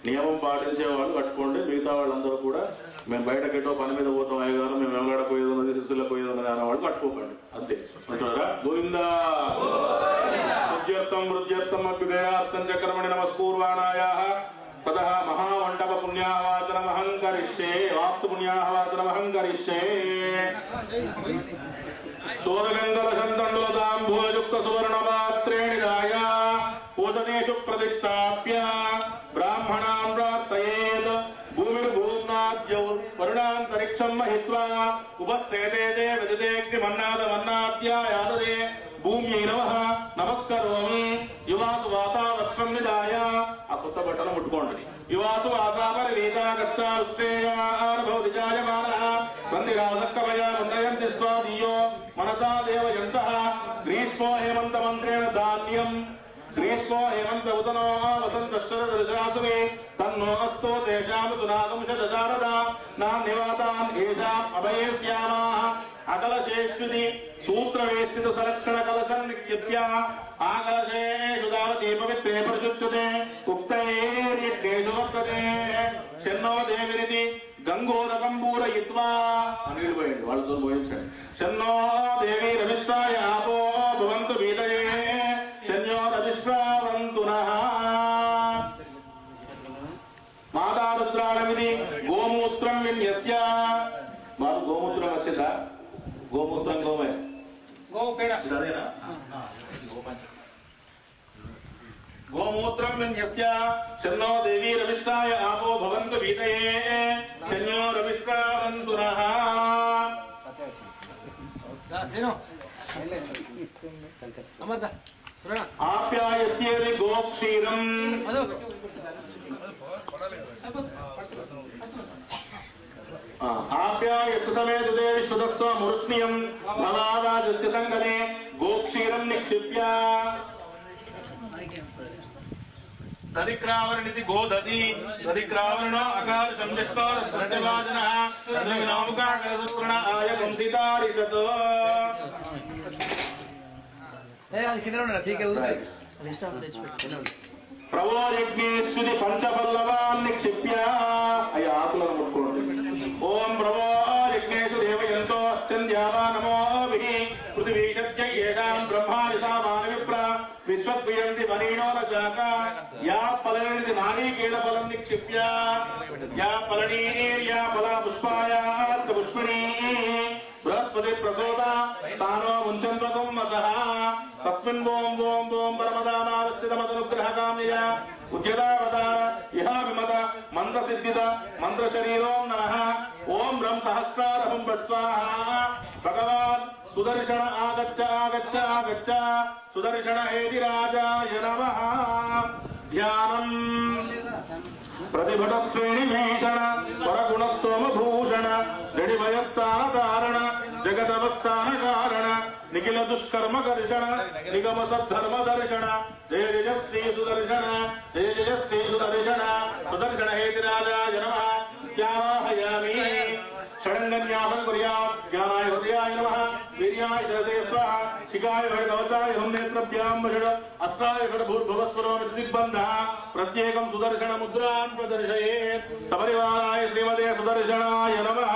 నియమం పాటించే వాళ్ళు కట్టుకోండి. మిగతా వాళ్ళందరూ కూడా మేము బయటకెటో పని మీద పోతాం అయ్యగారు, మేము వెంగడపోయేది ఉన్నది శిశువులో పోయేది ఉన్నది అన్న వాళ్ళు కట్టుకోకండి అంతే. అంటారా గోవిందా వృద్ధ్యర్థం అభ్యుదయార్థం చ కర్మణి నమస్కూర్వాణాయ ततः महामंडप पुण्याहवाचनमहं करिष्ये वास्तु पुण्याहवाचनमहं करिष्ये. सोदगंधलसंतंडुलतांबूलयुक्त सुवर्णपात्रेणि दाय ओषधेषु प्रतिष्ठाप्य ब्राह्मणां प्रार्थयेत्. भूमिर्भूम्नाद्यौर्वरुणान्तरिक्षं महित्वा उपस्थेते देवदिदेग्निमन्नादमन्नाद्यायाददे భూమ్యై నమః నమస్కరోమి. యువాసు వాసా వస్త్రం నిదాయ ఆ కొత్త బట్టలు ముట్టుకోండి. యువాసు వాసా పరివేదా గచ్చారుష్ట్రేయానుభవతి జాయమానః వందిరాసక్కమయా ఉన్నయంతి స్వాదీయో మనసా దేవయంతః. గ్రీష్మో హేమంత మంత్రేణ ధాన్యం గ్రీష్మో హేమంత ఉదనో వసంత శరదశాసునే తన్నో అస్తో తేషామునాగం శశారద నాన్యవాతాన్ ఏషాం అభయేస్యామాః. అకలశేష్యుది సూత్రవేష్టిత సలక్షణ కలశం నిక్షిప్య ఆకలశేషు దావతి పవిత్రే పరిశుద్ధతే ఉక్తైర్యజ్ఞేషు వర్తతే. శన్నో దేవిరిది గంగోదకం పూరయిత్వా నీళ్ళు పోయండి వాళ్ళతో పోయించండి. శన్నో దేవి రవిష్టాయ ఆపో భవంతు వీదయే శన్యో రవిష్టావంతు నః. మాతారుద్రాణమిది గోమూత్రం విన్యస్య. మాకు గోమూత్రం వచ్చిందా? గోమూత్రం గోమే గోవు పేడ అదేనా? గోమూత్రం విన్యస్య శన్నో దేవీ రవిష్టాయ ఆపో భవంతు వీదయే శన్యో రవిష్టావంతు నః. ఆప్యాయస్యేది గోక్షీరం ఆప్యాయస్సు సమేతుదే విశ్వదస్వ మురుష్ణియం నవారాజస్య సంగనే గోక్షీరం నిక్షిప్య. దధిక్రావరణితి గోదధి దధిక్రావరణో అకార సంజష్టో సస్యవాజనః అశ్వినోముఖాకరదుర్ణ ఆయ కంసితారిషతో. ప్రవో యజ్ఞేశ్వరి పంచపల్లవాన్ నిక్షిప్య. అయ్యి ఆకులను ముట్టుకోండి. ఓం ప్రవో యజ్ఞేషు దేవయంతో చంద్యావా నమోభిః పృథివీషత్య ఏషాం బ్రహ్మాని సామాన విప్ర విశ్వద్వియంతి వనీనో నశాక. యా ఫలనిది నారీకేళ ఫలం నిక్షిప్య. యా ఫలనీర్యా ఫలా పుష్పాయాత్ పుష్పిణీ బృహస్పతి ప్రసోద తానో ముంచంత్వకం వసః. తస్మిన్ ఓం ఓం ఓం పరమదానావస్థితమదనుగ్రహకామ్య ఉద్యతావతార ఇహా విమత మంత్రసిద్ధిత మంత్రశరీరోం నమః. ఓం బ్రహ్మ సహస్రారహం భట్ స్వాహా. భగవాన్ సుదర్శన ఆగచ్చ ఆగచ్చ ఆగచ్చ సుదర్శన ఏది రాజాయ నమః. ధ్యానం ప్రతిభటశ్రేణి భీషణ పరగుణస్తోమ భూషణ జడిభయస్థాన కారణ జగదవస్థాన కారణ నిఖిల దుష్కర్మ కర్షణ నిగమ సద్ధర్మ దర్శన జయ జయ శ్రీ సుదర్శన జయ జయ శ్రీ సుదర్శన సుదర్శన హేతి రాజాయ शिखाय भट कवचाय हम नेत्रभ्यां भट अस्त्राय भट भूर्भुवस्वरमृतिबन्धः प्रत्येकं सुदर्शन मुद्रान् प्रदर्शयेत् सपरिवाराय श्रीमते सुदर्शनाय नमः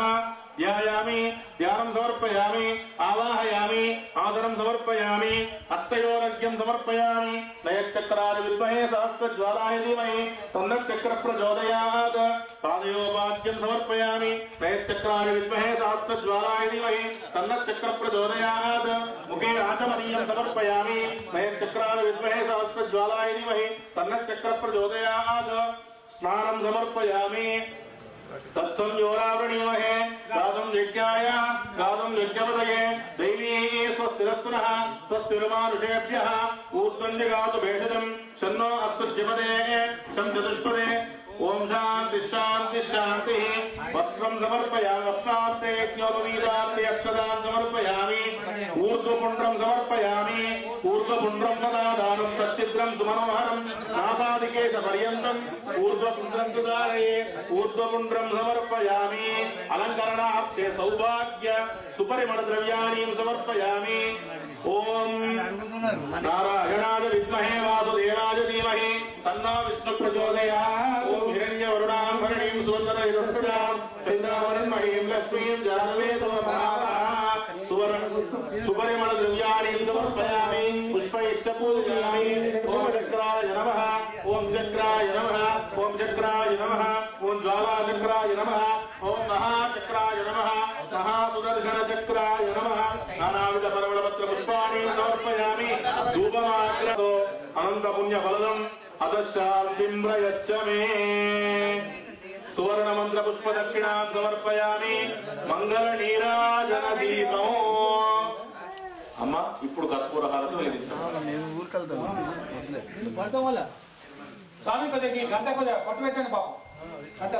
ध्यायामि ध्यानं समर्पयामि आवाहयामि आसनं समर्पयामि हस्तयोरर्घ्यं समर्पयामि नयश्चक्राय विद्महे सहस्रज्वालाय धीमहि तन्नश्चक्र प्रचोदयात् पादयोपाद्यं समर्पयामि नयश्चक्राय विद्महे सहस्रज्वालाय धीमहि तन्नश्चक्र प्रचोदयात् मुखे आचमनीयं समर्पयामि नयश्चक्राय विद्महे सहस्रज्वालाय धीमहि तन्नश्चक्र प्रचोदयात् स्नानं समर्पयामि तत्संयोरावृणीमहे गातुं यज्ञाय गातुं यज्ञपतये दैवी स्वस्तिरस्तुनः स्वस्तिर्मानुषेभ्यः ऊर्ध्वं जगातु भेषजं शन्नो अस्तुज्यपदे शं चतुष्पदे ओम शांति शांति शांति वस्त्रं समर्पयामि वस्त्रार्थे यज्ञोपवीतार्थे अक्षतां समर्पयामि ऊर्ध्वपुण्ड्रं समर्पयामि ऊर्ध्वपुण्ड्रं सदा दानं सच्चिद्रं सुमनोहरं नासादिकेशपर्यन्तम् ऊर्ध्वपुण्ड्रं सुधारये ऊर्ध्वपुण्ड्रं समर्पयामि अलङ्करणार्थे सौभाग्य सुपरिमलद्रव्याणि समर्पयामि ओम नारायणाय विद्महे वासुदेवाय धीमहि तन्नो विष्णु प्रचोदयात् ओम हिरण्यवर्णां भरणीं सुवर्णरजतस्फुटां चन्द्रावरणमयीं लक्ष्मीं जानवेदमहाः सुपरिमलद्रव्याणि समर्पयामि पुष्पैश्च पूजयामि ओम चक्राय नमः ओम चक्राय नमः ओम चक्राय नमः ओम ज्वालाचक्राय नमः ओम महाचक्राय नमः महासुदर्शनचक्राय नमः नानाविध परमलपत्र पुष्पाणि समर्पयामि धूपमाग्रतो अनंत पुण्य फलदम् अतः शान्तिं प्रयच्छ मे सुवर्ण मंत्र पुष्प दक्षिणां समर्पयामि मंगल नीराजन दीपं అమ్మ ఇప్పుడు కర్పూర హారతి వెలిగించాలి నేను ఊరికెళ్తాను పడతాం వల్ల స్వామి కొద్దిగా గంట కొద్దిగా పట్టు పెట్టండి పాపం గంట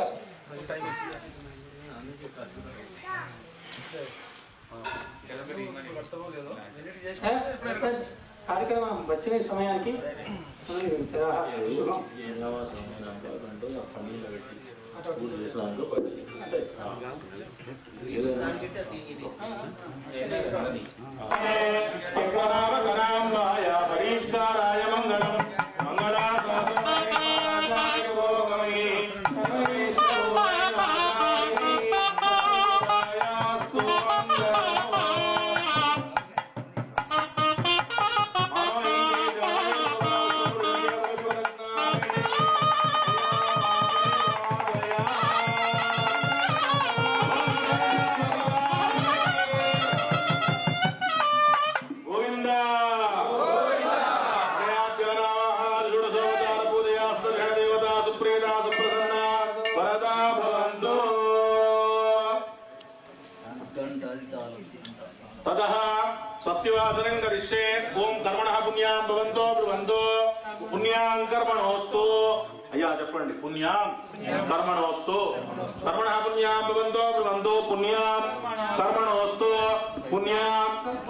కార్యక్రమం వచ్చిన సమయానికి పరిష్కారాయ మంగళం ततः स्वस्तिवासनं करिष्ये ओम कर्मणः पुण्यां भवन्तो ब्रुवन्तो पुण्यां कर्मणोऽस्तु अय्या చెప్పండి पुण्यां कर्मणोऽस्तु कर्मणः पुण्यां भवन्तो ब्रुवन्तो पुण्यां कर्मणोऽस्तु पुण्यां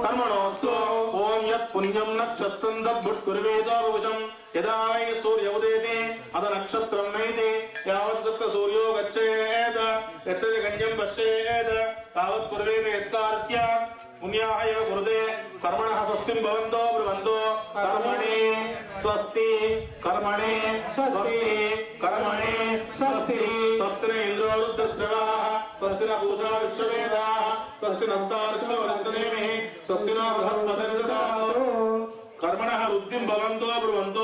कर्मणोऽस्तु ओम यत् पुण्यं नक्षत्रं दद्भुट्कुर्वेदो भुवशं यदा वै सूर्य उदेति अद नक्षत्रं नैति यावत् तत्र सूर्यो गच्छेत् यत्र गण्यं पश्येत् तावत् कुर्वेत् यत्कारस्य पुण्याय गुरुदे कर्मणः स्वस्तिं भवन्तो ब्रुवन्तो कर्मणि स्वस्ति कर्मणि स्वस्ति कर्मणि स्वस्ति स्वस्ति न इन्द्रो रुद्रश्रवाः स्वस्ति न पूषा विश्ववेदाः स्वस्ति नस्तार्क्ष्यवरस्तनेमिः स्वस्ति न बृहस्पतिर्दधातु कर्मणः रुद्धिं भवन्तो ब्रुवन्तो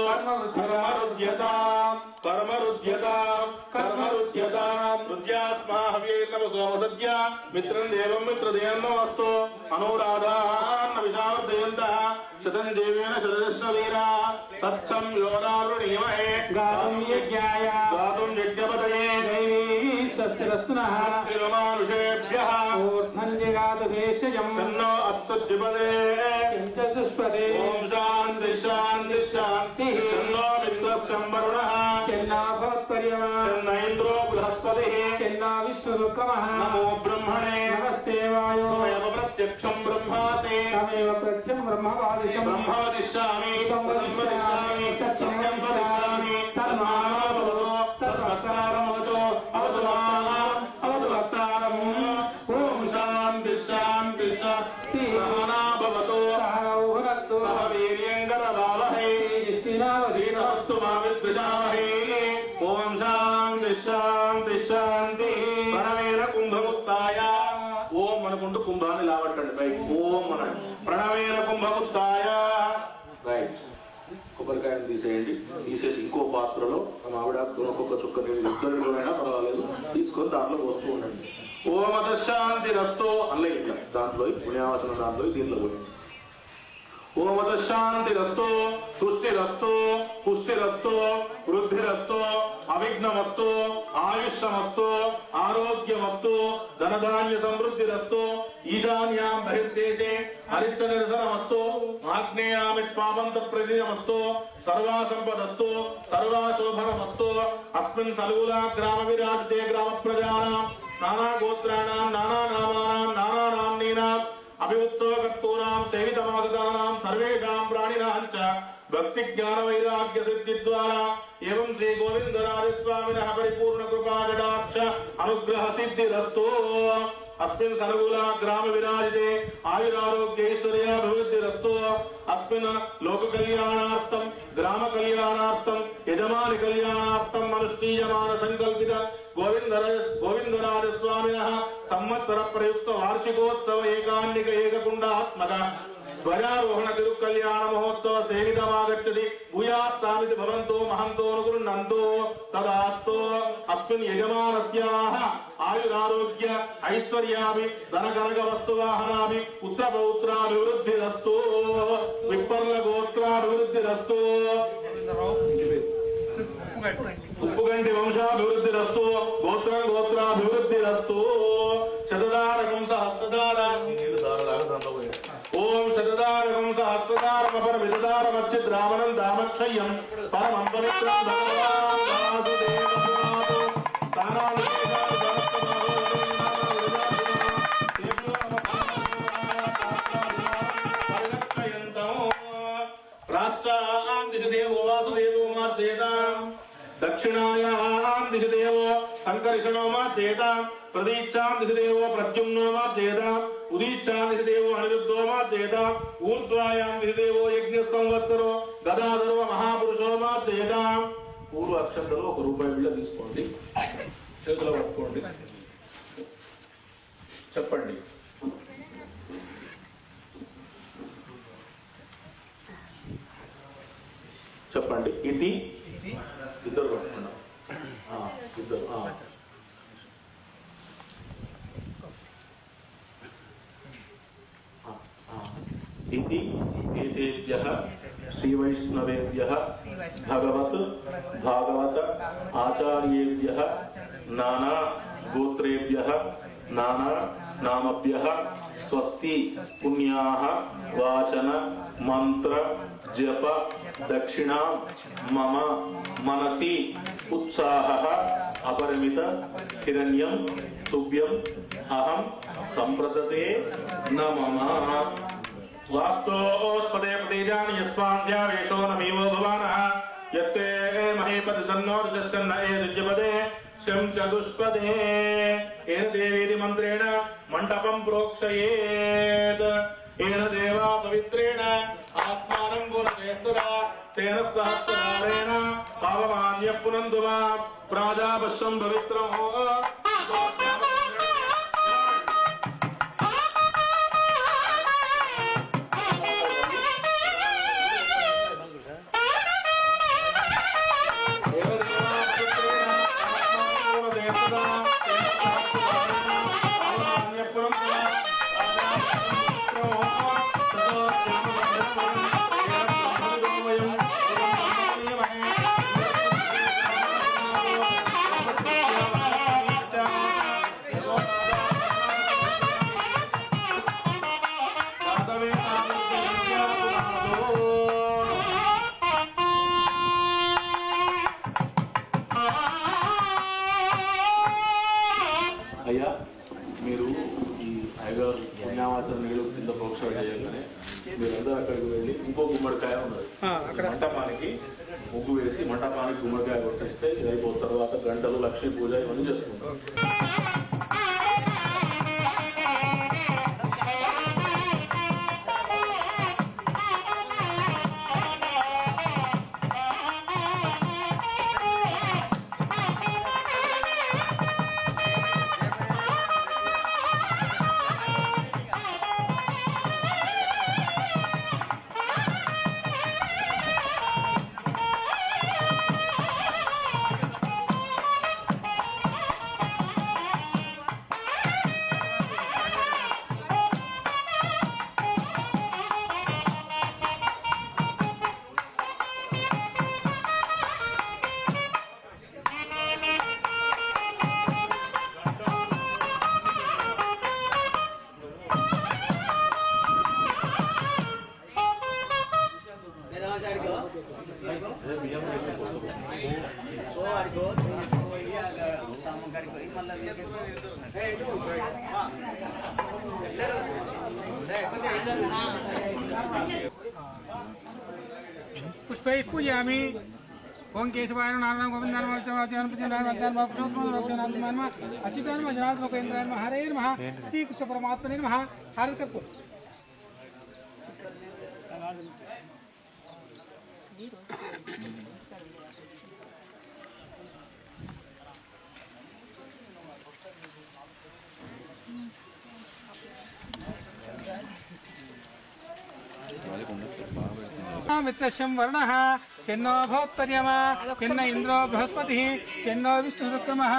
कर्मरुध्यताम् कर्मरुध्यताम् कर्मरुध्यताम् रुद्यास्माहव्यैर्नव सोमसद्या मित्रं देवं मित्रदेवन्नमस्तु अनुराधान् विशारदयन्तः शतं देवेन शतदशवीराः तत्सं योनारुणीमहे गातुं यज्ञाय गातुं यज्ञपतये दैवी स्वस्तिरस्तुनः स्वस्तिर्मानुषेभ्यः ऊर्ध्वं जगातु भेषजं तन्नो अस्तुज्यपदे चतुष्पदे ओम शान्ति शान्ति शान्तिः तन्नो विद्वस्सं वरुणः चन्ना भवत्पर्यमा चन्न इन्द्रो बृहस्पतिः चन्ना विष्णुरुक्रमः नमो ब्रह्मणे नमस्ते वायो तमेव प्रत्यक्षं ब्रह्मासि तमेव प्रत्यक्षं ब्रह्मवादिशं ब्रह्म वदिष्यामि तं वदिष्यामि सत्यं वदिष्यामि तन्मानवतो तद्वक्तारमवतो अवतु माम् अवतु वक्तारम् ओम शान्ति शान्ति शान्तिः सहना भवतु శాంతి శాంతి. ప్రణవేన కుంభముక్తాయ. ఓం అనుకుంటూ కుంభాన్ని లావట్టండి పైకి. ఓం అనండి. ప్రణవేన కుంభముక్తాయ. రైట్. కొబ్బరికాయను తీసేయండి. తీసేసి ఇంకో పాత్రలో మన ఆవిడ ఒక్కొక్క చుక్క నీళ్ళు ఇద్దరిలోనైనా పర్వాలేదు తీసుకొని దాంట్లో పోస్తూ ఉండండి. ఓం అత శాంతి రస్తో అల్లే ఇట్లా దాంట్లో పుణ్యావసన దాంట్లో దీంట్లో పోయింది. ఓం అత శాంతి రస్తో తుష్టిరస్తో పుష్టిరస్తో వృద్ధిరస్తో అవిఘ్నమస్తో ఆయుష్యమస్తో ఆరోగ్యమస్తో ధనధాన్య సమృద్ధిరస్తో ఈశాన్యాం బహిర్దేశే అరిష్ట నిర్ధనమస్తో ఆగ్నేయామిత్ పాపంత ప్రతిమస్తో సర్వా సంపదస్తో సర్వా శోభనమస్తో అస్మిన్ సలుగులా గ్రామ విరాజితే గ్రామ ప్రజానాం నానా గోత్రాణాం నానా నామానాం నానా నామ్నీనాం అభిముత్సవకర్తూనాం సేవితమాగతానాం సర్వేషాం ప్రాణినాం చ భక్తి జ్ఞాన వైరాగ్య సిద్ధి ద్వారా ఏవం శ్రీ గోవిందరాజ స్వామినః పరిపూర్ణ కృపా కటాక్ష అనుగ్రహ సిద్ధిరస్తు. అస్మిన్ సర్వులా గ్రామ విరాజితే ఆయురారోగ్యైశ్వర్యాభివృద్ధిరస్తు. అస్మిన్ లోక కళ్యాణార్థం గ్రామ కళ్యాణార్థం యజమాని కళ్యాణార్థం అనుష్ఠీయమాన సంకల్పిత గోవిందరాజ స్వామినః సంవత్సర ప్రయుక్త వార్షికోత్సవ ఏకాన్నిక ఏకకుండాత్మక ధ్వజారోహణ తిరుకల్యాణ మహోత్సవ సేవితమాగచ్చతి భూయాస్తామితి భవంతో మహంతో అనుగృహ్ణంతో తదాస్తో. అస్మిన్ యజమానస్యాః ఆయురారోగ్య ఐశ్వర్యాభి ధనకనక వస్తువాహనాభి పుత్రపౌత్రాభివృద్ధిరస్తు. విప్పర్ల గోత్రాభివృద్ధిరస్తు. ఉప్పుగంటి వంశాభివృద్ధిరస్తు. గోత్రాభివృద్ధిరస్తు. శతదారకం సహస్రదార. ఓం శతదారకం సహస్రదారమపర విదదారమచ్చిద్రావణం దామక్షయ్యం పరమం పవిత్రం భగవాన్ వాసుదేవపునాతో తానాలు రాష్ట్రాం దిశదేవో వాసుదేవో మార్చేతాం దక్షిణాయాం దిశదేవో సంకర్షణో మార్చేతాం ప్రదీచ్ఛాం దిశదేవో ప్రద్యుమ్నో మార్చేతాం ఉదీచ్ఛాం దిశదేవో అనిరుద్ధో మార్చేతాం ఊర్ధ్వాయాం దిశదేవో యజ్ఞ సంవత్సరో గదాధర్వ మహాపురుషో మార్చేతాం. పూర్వ అక్షంతలో ₹1 బిళ్ళ తీసుకోండి, చేతిలో పట్టుకోండి, చెప్పండి. చెప్పండి. ఇది ఇద్దరు పట్టుకున్నాం. ఇద్దరు ఇది ఏతేభ్యః శ్రీవైష్ణవేభ్యః భగవత్ భాగవత ఆచార్యేభ్యః నానా గోత్రేభ్యః నానా నామభ్యః స్వస్తి పుణ్యాః వాచన మంత్ర జప దక్షిణ మమ మనసి ఉత్సాహః అపరిమిత హిరణ్యం తుభ్యం అహం సంప్రదతే నమః. వాస్తోస్పదే ప్రతీజాని యస్వాంధ్యావేశో నమీవో భవానః యత్తే మహేపతి తన్నోర్జస్సన్న ఏదుజ్యపదే శం చతుష్పదే ఏన దేవీది మంత్రేణ మంటపం ప్రోక్షయేత్ ఏన దేవా పవిత్రేణ ఆత్మానం గుణేస్తదా తేన సహస్రారేణ పావమాన్య పునందు వా ప్రాజాపశ్యం పవిత్రం. అయ్యా మీరు ఈ అయ్యగారు పుణ్యావాచన నీళ్ళు కింద ప్రోక్షణ చేయగానే మీరందరూ అక్కడికి వెళ్ళి ఇంకో గుమ్మడికాయ ఉన్నది మంటపానికి ముగ్గు వేసి మంటపానికి గుమ్మడికాయ కొట్టేస్తే ఇది అయిపోయిన తర్వాత గంటలు లక్ష్మీ పూజ ఇవన్నీ చేసుకుంటాం. पुष्पैः पूजयामि। ओं केशवाय नारायण गोविंदाय अच्युताय जनार्दनोपेन्द्राय नमः हरे नमः श्री कृष्ण परमात्मने नमः हारति कर्पूर मित्रशं वर्णः शन्नो भवत्पर्यमा शन्न इन्द्रो बृहस्पतिः शन्नो विष्णुरुक्रमः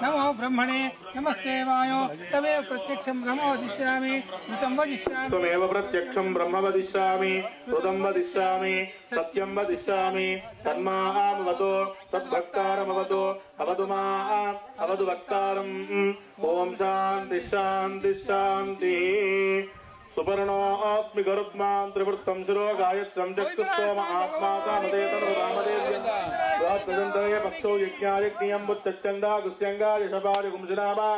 नमो ब्रह्मणे नमस्ते वायो तमेव प्रत्यक्षं ब्रह्म वदिष्यामि ऋतं वदिष्यामि त्वमेव प्रत्यक्षं ब्रह्म वदिष्यामि ऋतं वदिष्यामि सत्यं वदिष्यामि तन्मामवतो तद्भक्तारमवतो अवतु माम् अवतु भक्तारम् ॐ शान्ति शान्ति शान्तिः सुपर्णोऽस्मि गरुत्मां त्रिवृत्तं शिरो गायत्रं चक्षुस्तोम आत्मा कामदेतनु रामदेव्यं स्वात्मजन्तये पक्षो यज्ञायज्ञियं बुद्धच्छन्दा गुस्यङ्गा यशपाय गुंसनामा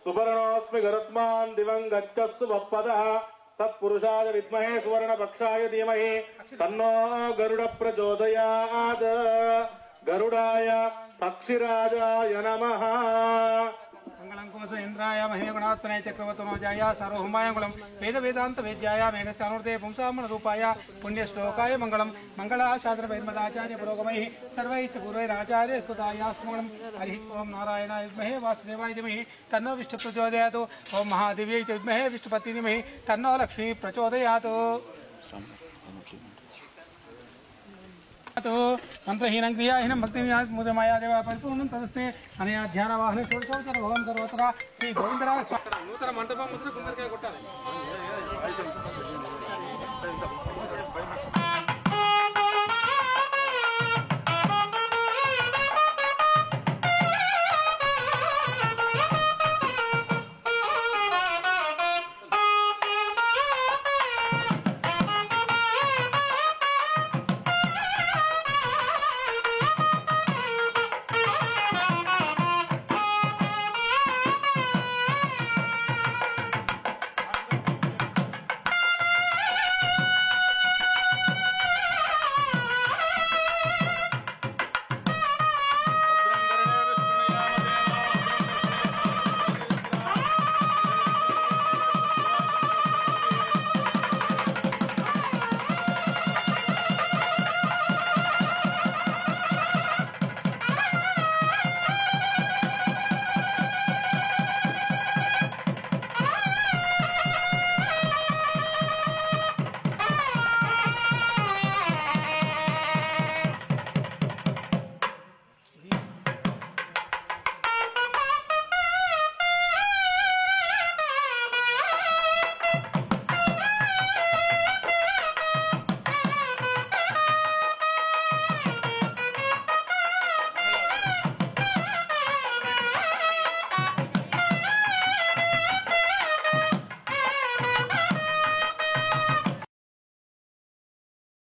सुपर्णोऽस्मि गरुत्मां दिवं गच्छस्सु वप्पदः तत्पुरुषाय विद्महे सुवर्णपक्षाय धीमहि तन्नो गरुड प्रचोदयात् गरुडाय पक्षिराजाय नमः मंगलं कोश इंद्राय महे गुणात्मने चक्रवर्तनोजाय सार्वभौमाय मंगलम वेद वेदांत वेद्याय मेघसानुर्दे पुंसामन रूपाय पुण्यश्लोकाय मंगलम मंगलाशास्त्र वैद्मदाचार्य पुरोगमैः सर्वैः गुरुवैराचार्य स्तुतायास्मंगलम हरि ओम नारायणाय विद्महे वासुदेवाय धीमहि तन्नो विष्णु प्रचोदयात् ओम महादेव्यै च विद्महे विष्णुपत्नी धीमहि तन्नो लक्ष्मी प्रचोदयात् मंत्रहीनं क्रियाहीनं भक्तिहीनं मुदमाया देवा परिपूर्णं तदस्ते अनया ध्यानवाहने षोडशोत्तर भगवान् सर्वत्र श्री गोविंदराज नूतन मंडपं मुद्र कुंभरकाय कोट्टाले